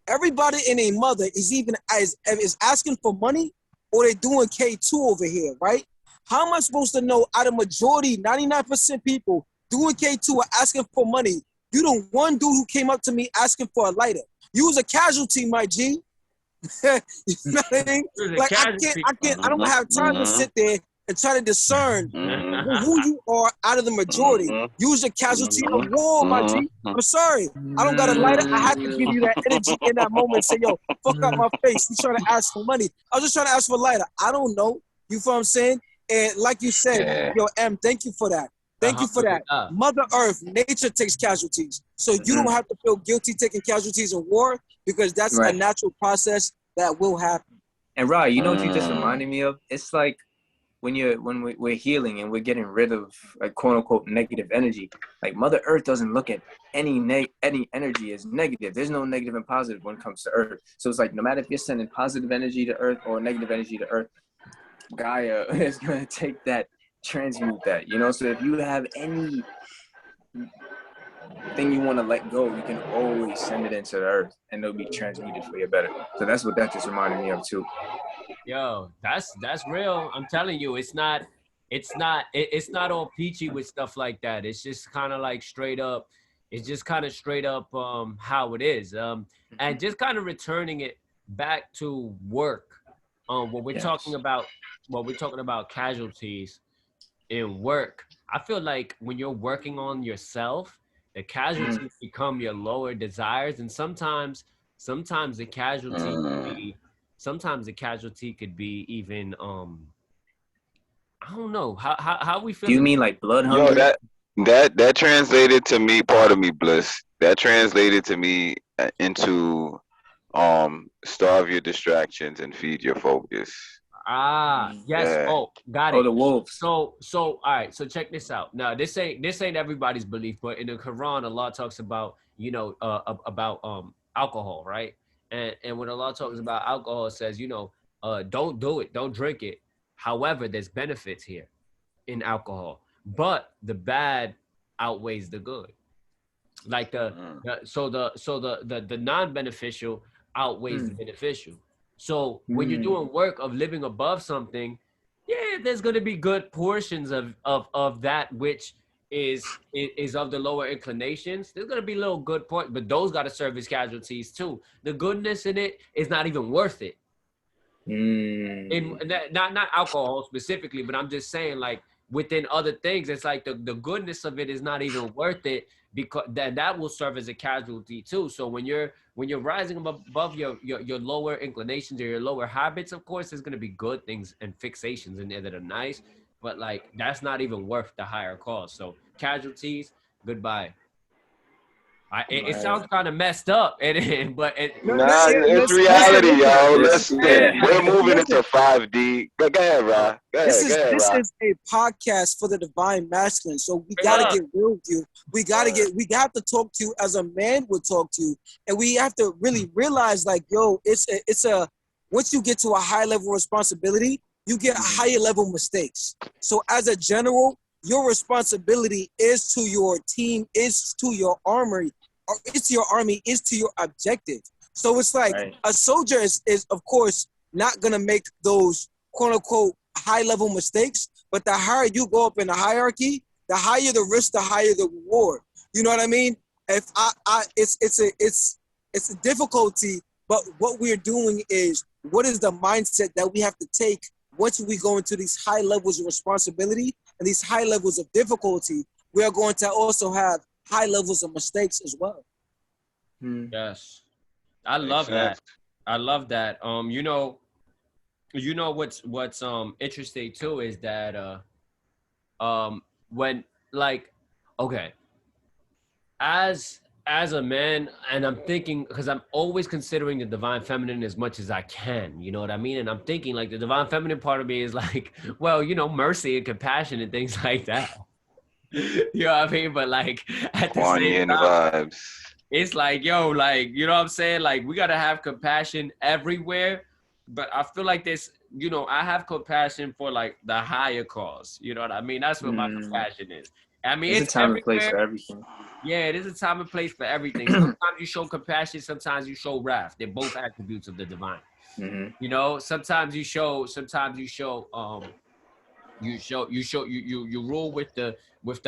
Everybody and a mother is asking for money or they doing K2 over here, right? How am I supposed to know out of majority, 99% people doing K2 are asking for money? You the one dude who came up to me asking for a lighter. You was a casualty, my G. You know what I mean? Like I don't have time to sit there and try to discern who you are out of the majority. You was a casualty of war, my G. I'm sorry. I don't got a lighter. I had to give you that energy in that moment and say, yo, fuck out my face. You trying to ask for money. I was just trying to ask for a lighter. I don't know. You feel what I'm saying? And like you said, yo, M, thank you for that. Thank you for that. Mother Earth, nature takes casualties. So you don't have to feel guilty taking casualties in war because that's a natural process that will happen.
And Rod, you know what you just reminded me of? It's like when we're healing and we're getting rid of like quote unquote negative energy. Like Mother Earth doesn't look at any energy as negative. There's no negative and positive when it comes to Earth. So it's like no matter if you're sending positive energy to Earth or negative energy to Earth, Gaia is gonna take that, transmute that. You know, so if you have any thing you want to let go, you can always send it into the Earth and it'll be transmuted for your better. So that's what that just reminded me of too.
Yo, that's real. I'm telling you, it's not all peachy with stuff like that. It's just kind of like straight up. It's just kind of straight up how it is. And just kind of returning it back to work. When we're talking about casualties in work, I feel like when you're working on yourself, the casualties become your lower desires, and sometimes the casualty could be even I don't know how we feel.
Do you mean like blood hunger?
Yo, that translated to me, pardon me, Bliss. That translated to me into starve your distractions and feed your focus.
Yes.
Yeah.
Oh, got it.
The wolves.
So all right. So check this out. Now, this ain't everybody's belief, but in the Quran, Allah talks about about alcohol, right? And when Allah talks about alcohol, it says don't do it, don't drink it. However, there's benefits here in alcohol, but the bad outweighs the good. Like the non-beneficial outweighs the beneficial. So when you're doing work of living above something, yeah, there's going to be good portions of that which is of the lower inclinations. There's going to be little good points, but those got to serve as casualties too. The goodness in it is not even worth it. In not alcohol specifically, but I'm just saying, like, within other things, it's like the goodness of it is not even worth it, because that will serve as a casualty too. So when you're rising above your lower inclinations or your lower habits, of course there's going to be good things and fixations in there that are nice, but like that's not even worth the higher cost. So casualties, goodbye. It sounds kind of messed up, but
Nah, it's reality, yo. Listen, we're moving into 5D. Go ahead, Ra. Go ahead,
This
Ra.
is a podcast for the divine masculine. So we gotta get real with you. We have to talk to you as a man would talk to you, and we have to really realize, like, yo, it's a once you get to a high level of responsibility, you get higher level mistakes. So as a general, your responsibility is to your team, is to your armory, or it's your army, is to your objective. So it's like a soldier is of course not gonna make those quote unquote high level mistakes, but the higher you go up in the hierarchy, the higher the risk, the higher the reward. You know what I mean? If it's a difficulty, but what we're doing is, what is the mindset that we have to take once we go into these high levels of responsibility and these high levels of difficulty? We are going to also have high levels of mistakes as well.
Yes, I love that. I love that. You know what's interesting too is that when, like, okay, as a man, and I'm thinking, because I'm always considering the divine feminine as much as I can, you know what I mean? And I'm thinking, like, the divine feminine part of me is like, well, you know, mercy and compassion and things like that. You know what I mean? But like at the same time,
vibes.
It's like, yo, like, you know what I'm saying? Like, we gotta have compassion everywhere. But I feel like this, you know, I have compassion for like the higher cause. You know what I mean? That's what my compassion is. I mean,
it's a time and place for everything.
Yeah, it is a time and place for everything. Sometimes you show compassion, sometimes you show wrath. They're both attributes of the divine. You know, sometimes you show you rule with the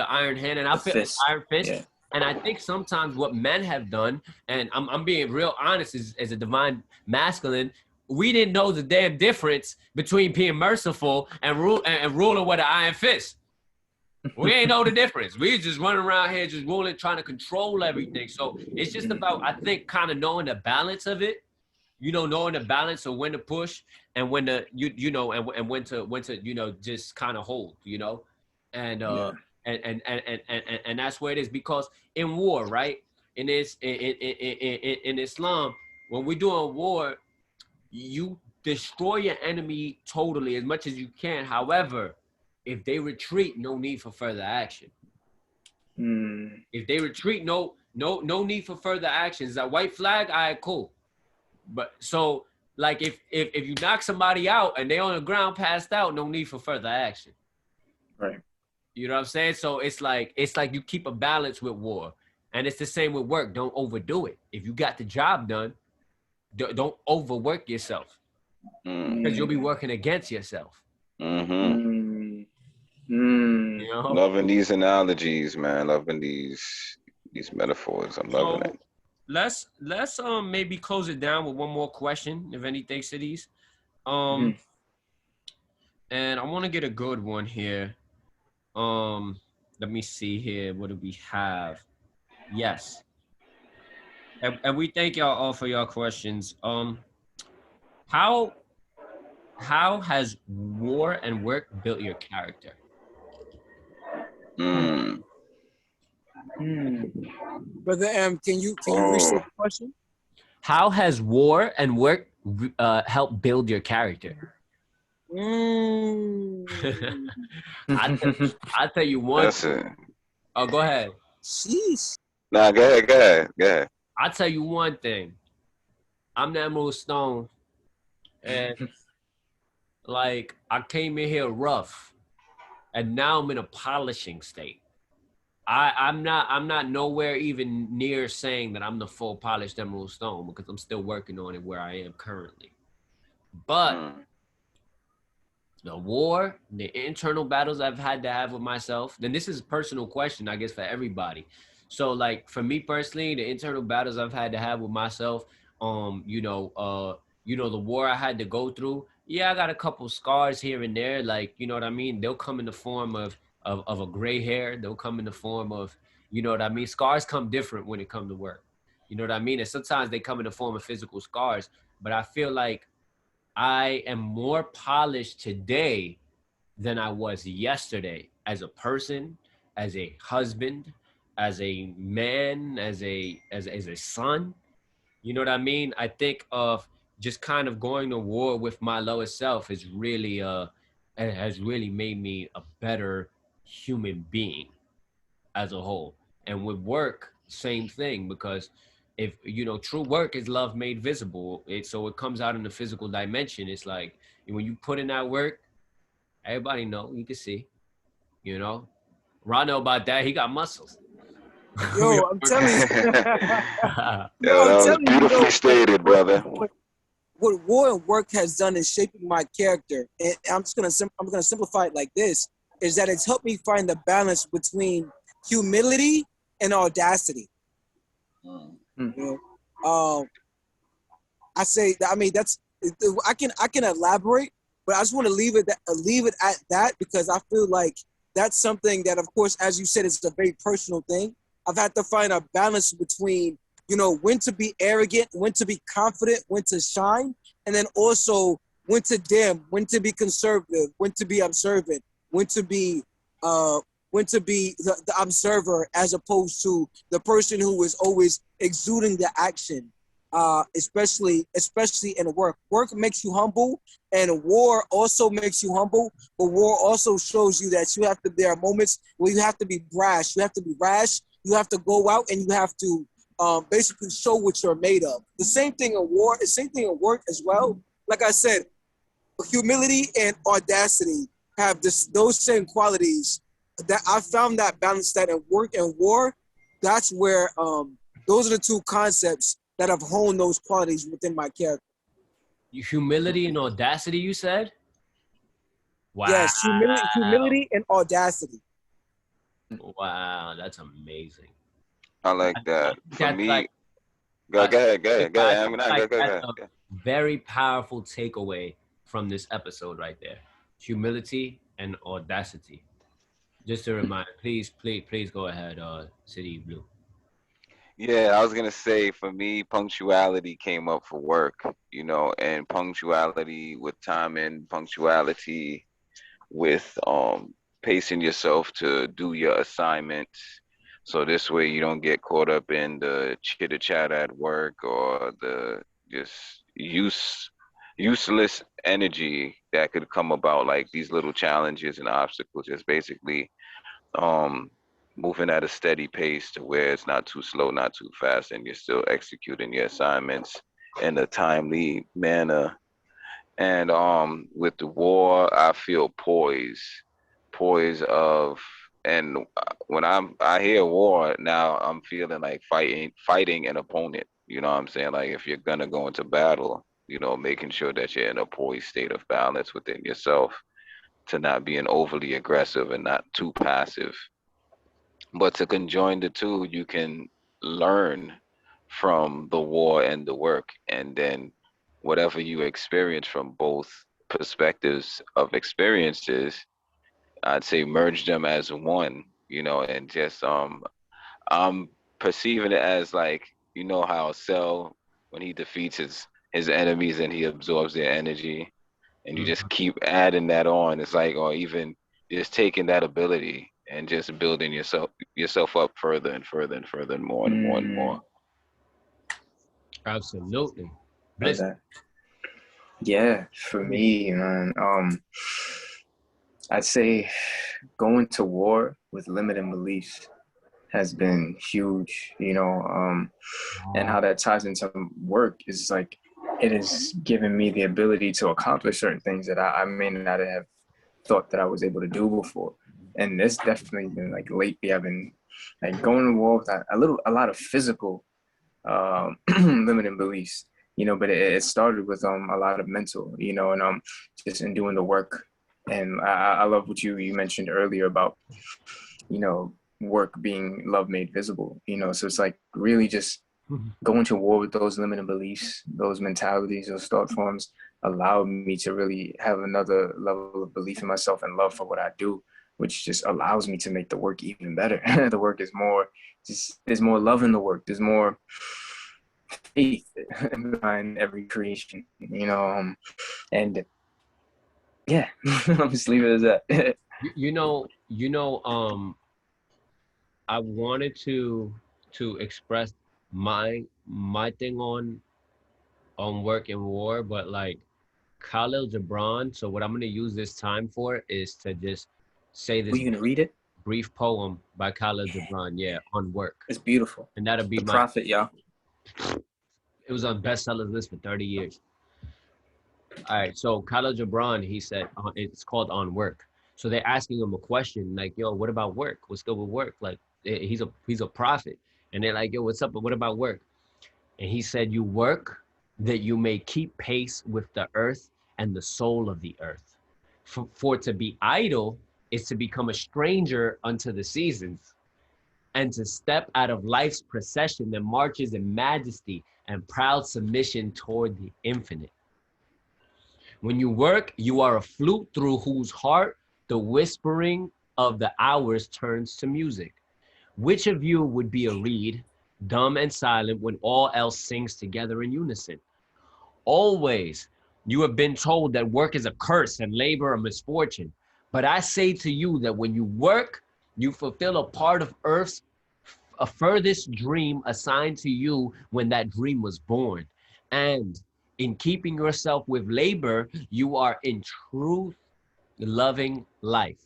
iron hand, and I feel
fist.
Iron fist.
Yeah.
And I think sometimes what men have done, and I'm being real honest as a divine masculine, we didn't know the damn difference between being merciful and ruling with an iron fist. We ain't know the difference. We just running around here just ruling, trying to control everything. So it's just about, I think, kind of knowing the balance of it. You know, knowing the balance of when to push and when to you know and when to you know just kind of hold, you know, and and that's where it is, because in war, right? In this in Islam, when we're doing war, you destroy your enemy totally as much as you can. However, if they retreat, no need for further action. If they retreat, no need for further action. Is that white flag? All right, cool. But so, like, if you knock somebody out and they on the ground passed out, no need for further action.
Right.
You know what I'm saying? So it's like you keep a balance with war, and it's the same with work. Don't overdo it. If you got the job done, don't overwork yourself, because you'll be working against yourself. You know?
Loving these analogies, man. Loving these metaphors. I'm loving it.
Let's maybe close it down with one more question, if anything, cities. And I want to get a good one here. Let me see here. What do we have? Yes. And we thank y'all all for your questions. How has war and work built your character?
Brother M, can you restate the question?
How has war and work helped build your character? I'll tell you one. Oh, go ahead.
Jeez.
Nah, go ahead.
I'll tell you one thing. I'm the Emerald Stone, and like, I came in here rough, and now I'm in a polishing state. I'm not nowhere even near saying that I'm the full polished Emerald Stone, because I'm still working on it where I am currently. But the war, the internal battles I've had to have with myself, then this is a personal question, I guess, for everybody. So, like, for me personally, the internal battles I've had to have with myself, the war I had to go through, yeah, I got a couple scars here and there. Like, you know what I mean? They'll come in the form of a gray hair. They'll come in the form of, you know what I mean? Scars come different when it comes to work. You know what I mean? And sometimes they come in the form of physical scars. But I feel like I am more polished today than I was yesterday as a person, as a husband, as a man, as a son. You know what I mean? I think of just kind of going to war with my lower self is really it has really made me a better human being as a whole. And with work, same thing, because if you know, true work is love made visible. So it comes out in the physical dimension. It's like when you put in that work, everybody know, you can see, you know. Ron know about that. He got muscles.
Yo, I'm telling you, yo,
Yeah,
I'm
that was
telling you,
beautifully
yo,
stated, brother.
what war and work has done in shaping my character, and I'm gonna simplify it like this: is that it's helped me find the balance between humility and audacity.
Mm.
You know, I say, I mean, that's I can elaborate, but I just want to leave it at that because I feel like that's something that, of course, as you said, it's a very personal thing. I've had to find a balance between, you know, when to be arrogant, when to be confident, when to shine, and then also when to dim, when to be conservative, when to be observant, when to be uh, the observer as opposed to the person who is always exuding the action. Especially in work. Work makes you humble, and war also makes you humble. But war also shows you that you have to. There are moments where you have to be brash. You have to be rash. You have to go out and you have to basically show what you're made of. The same thing in war. The same thing in work as well. Like I said, humility and audacity have those same qualities. That I found that balance that in work and war. That's where those are the two concepts that have honed those qualities within my character.
Humility and audacity, you said? Wow.
Yes, humility and audacity.
Wow, that's amazing.
I like
I
that.
think
For
that's like
me, go ahead, go ahead, go
I
ahead. I
think
mean, go,
like
go,
that's
go
a
ahead.
very powerful takeaway from this episode right there. Humility and audacity. Just a reminder, please go ahead, City Blue.
Yeah, I was gonna say for me, punctuality came up for work, you know, and punctuality with timing, punctuality with pacing yourself to do your assignments. So this way you don't get caught up in the chitter chat at work or the just useless energy that could come about like these little challenges and obstacles. Just basically um moving at a steady pace to where it's not too slow, not too fast, and you're still executing your assignments in a timely manner. And with the war, I feel poise of, and when I hear war now, I'm feeling like fighting an opponent. You know what I'm saying? Like if you're gonna go into battle, you know, making sure that you're in a poised state of balance within yourself to not being overly aggressive and not too passive. But to conjoin the two, you can learn from the war and the work, and then whatever you experience from both perspectives of experiences, I'd say merge them as one, you know, and just I'm perceiving it as like, you know how Cell, when he defeats his enemies and he absorbs their energy, and you just keep adding that on. It's like, or even just taking that ability and just building yourself up further and further and further and more and more and more.
Absolutely.
Love
Bliss.
that. Yeah, for me, man, I'd say going to war with limiting beliefs has been huge, you know, and how that ties into work is like it has given me the ability to accomplish certain things that I may not have thought that I was able to do before. And it's definitely been like lately I've been like going to war with a lot of physical limiting beliefs, you know, but it started with a lot of mental, you know, and just in doing the work. And I love what you mentioned earlier about, you know, work being love made visible, you know, so it's like really just going to war with those limiting beliefs, those mentalities, those thought forms, allowed me to really have another level of belief in myself and love for what I do, which just allows me to make the work even better. The work is more, just there's more love in the work. There's more faith behind every creation, and yeah, I'll just leave it as that.
I wanted to express my thing on work and war, but like Khalil Gibran. So what I'm gonna use this time for is to just say
Were
this
you gonna read it?
brief poem by Khalil Gibran, yeah, on work,
It's beautiful.
and that'll be
The Prophet, y'all.
It was on bestsellers list for 30 years. All right, so Khalil Gibran, he said it's called On Work. So they're asking him a question like, "Yo, what about work? What's good with work?" Like he's a prophet, and they're like, "Yo, what's up? But what about work?" And he said, "You work that you may keep pace with the earth and the soul of the earth. For to be idle is to become a stranger unto the seasons, and to step out of life's procession that marches in majesty and proud submission toward the infinite. When you work, you are a flute through whose heart the whispering of the hours turns to music. Which of you would be a reed, dumb and silent, when all else sings together in unison? Always you have been told that work is a curse and labor a misfortune. But I say to you that when you work, you fulfill a part of earth's a furthest dream assigned to you when that dream was born. And in keeping yourself with labor, you are in truth loving life.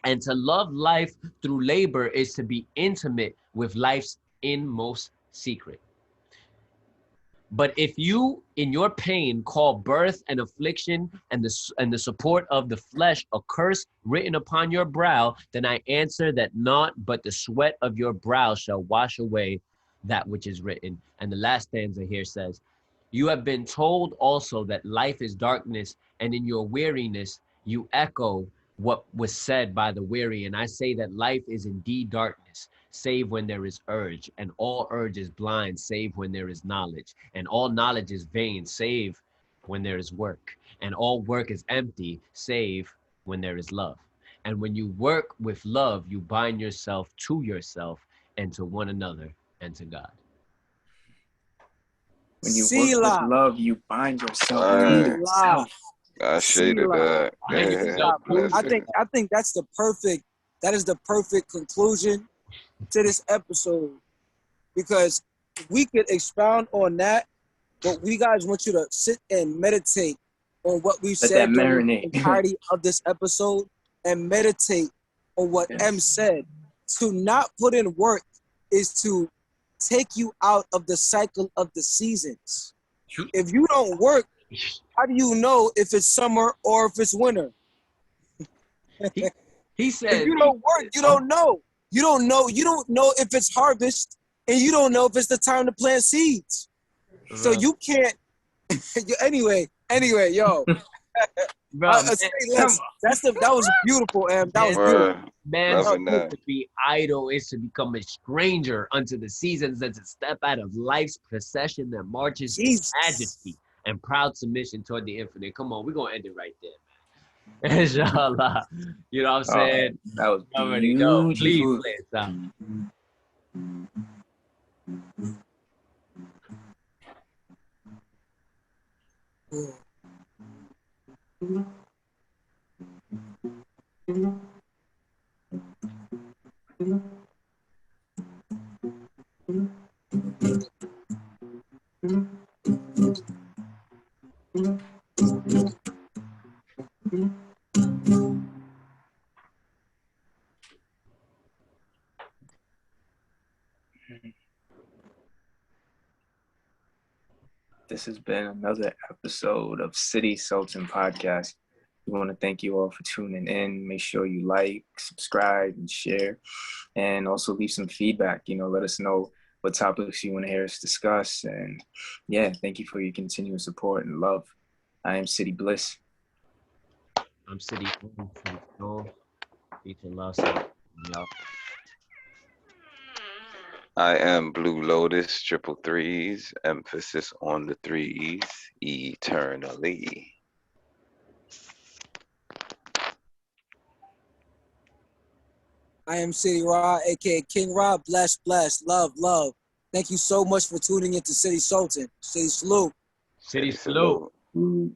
And to love life through labor is to be intimate with life's inmost secret. But if you, in your pain, call birth and affliction and the support of the flesh a curse written upon your brow, then I answer that naught but the sweat of your brow shall wash away that which is written. And the last stanza here says, you have been told also that life is darkness, and in your weariness you echo what was said by the weary. And I say that life is indeed darkness, save when there is urge, and all urge is blind, save when there is knowledge, and all knowledge is vain, save when there is work, and all work is empty, save when there is love. And when you work with love, you bind yourself to yourself and to one another and to God.
When you work with love, you bind yourself to yourself.
I shaded that.
I think that is the perfect conclusion to this episode, because we could expound on that, but we guys want you to sit and meditate on what we've said during the entirety of this episode, and meditate on what M said. To not put in work is to take you out of the cycle of the seasons. If you don't work, how do you know if it's summer or if it's winter?
He said,
if you don't work, you don't know. You don't know if it's harvest, and you don't know if it's the time to plant seeds. So you can't. anyway, yo. That was beautiful, Em. That was beautiful.
Man, to be idle is to become a stranger unto the seasons, and to step out of life's procession that marches in majesty and proud submission toward the infinite. Come on, we're gonna end it right there, man. Inshallah. You know what I'm saying?
That was
already know. Please play it out.
This has been another episode of City Sultan Podcast. We want to thank you all for tuning in. Make sure you like, subscribe, and share. And also leave some feedback. Let us know what topics you want to hear us discuss. And yeah, thank you for your continuous support and love. I am City Bliss.
I'm City Stone. Peace and love.
I am Blue Lotus, triple threes, emphasis on the threes, eternally.
I am City Rod, aka King Rod. Bless, bless, love, love. Thank you so much for tuning into City Sultan. City salute.
City
City
salute.
salute.